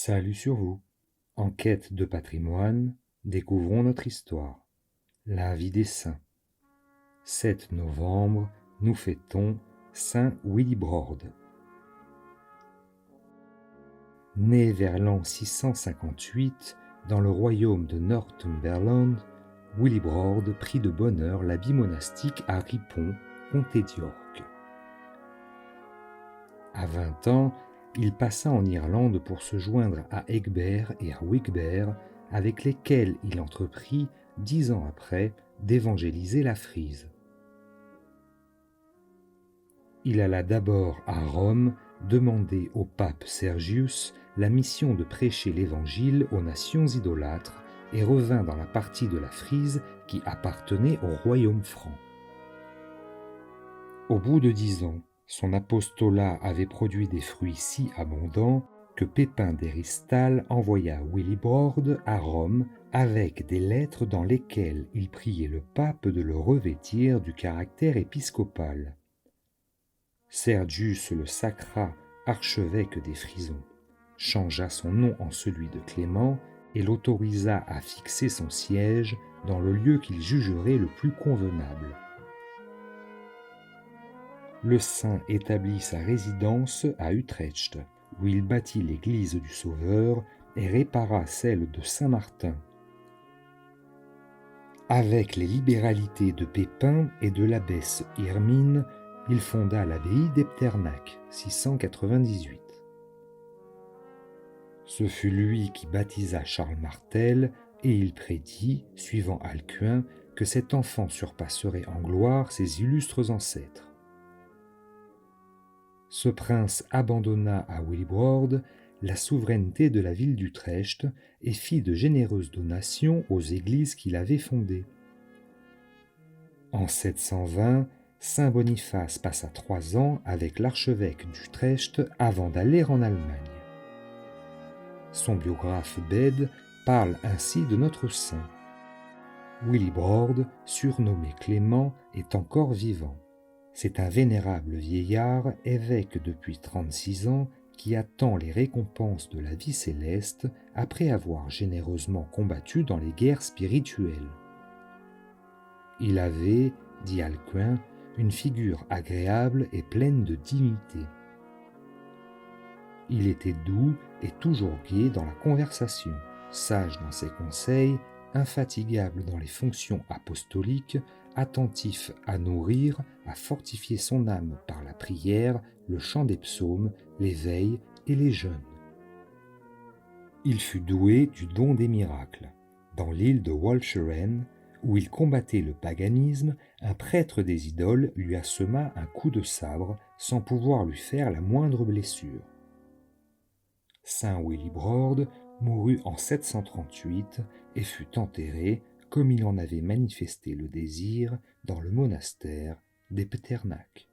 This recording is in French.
Salut sur vous. En quête de patrimoine, découvrons notre histoire. La vie des saints. 7 novembre, nous fêtons Saint Willibrord. Né vers l'an 658 dans le royaume de Northumberland, Willibrord prit de bonne heure l'habit monastique à Ripon, comté d'York. À 20 ans, il passa en Irlande pour se joindre à Egbert et à Wigbert, avec lesquels il entreprit, 10 ans après, d'évangéliser la Frise. Il alla d'abord à Rome demander au pape Sergius la mission de prêcher l'Évangile aux nations idolâtres et revint dans la partie de la Frise qui appartenait au royaume franc. Au bout de 10 ans, son apostolat avait produit des fruits si abondants que Pépin d'Héristal envoya Willibrord à Rome avec des lettres dans lesquelles il priait le pape de le revêtir du caractère épiscopal. Sergius le sacra archevêque des Frisons, changea son nom en celui de Clément et l'autorisa à fixer son siège dans le lieu qu'il jugerait le plus convenable. Le saint établit sa résidence à Utrecht, où il bâtit l'église du Sauveur et répara celle de Saint-Martin. Avec les libéralités de Pépin et de l'abbesse Irmine, il fonda l'abbaye d'Echternach, 698. Ce fut lui qui baptisa Charles Martel, et il prédit, suivant Alcuin, que cet enfant surpasserait en gloire ses illustres ancêtres. Ce prince abandonna à Willibrord la souveraineté de la ville d'Utrecht et fit de généreuses donations aux églises qu'il avait fondées. En 720, saint Boniface passa 3 ans avec l'archevêque d'Utrecht avant d'aller en Allemagne. Son biographe Bede parle ainsi de notre saint. Willibrord, surnommé Clément, est encore vivant. C'est un vénérable vieillard, évêque depuis 36 ans, qui attend les récompenses de la vie céleste après avoir généreusement combattu dans les guerres spirituelles. Il avait, dit Alcuin, une figure agréable et pleine de dignité. Il était doux et toujours gai dans la conversation, sage dans ses conseils, infatigable dans les fonctions apostoliques, attentif à nourrir, à fortifier son âme par la prière, le chant des psaumes, les veilles et les jeûnes. Il fut doué du don des miracles. Dans l'île de Walcheren, où il combattait le paganisme, un prêtre des idoles lui assema un coup de sabre sans pouvoir lui faire la moindre blessure. Saint Willibrord mourut en 738 et fut enterré, comme il en avait manifesté le désir, dans le monastère d'Echternach.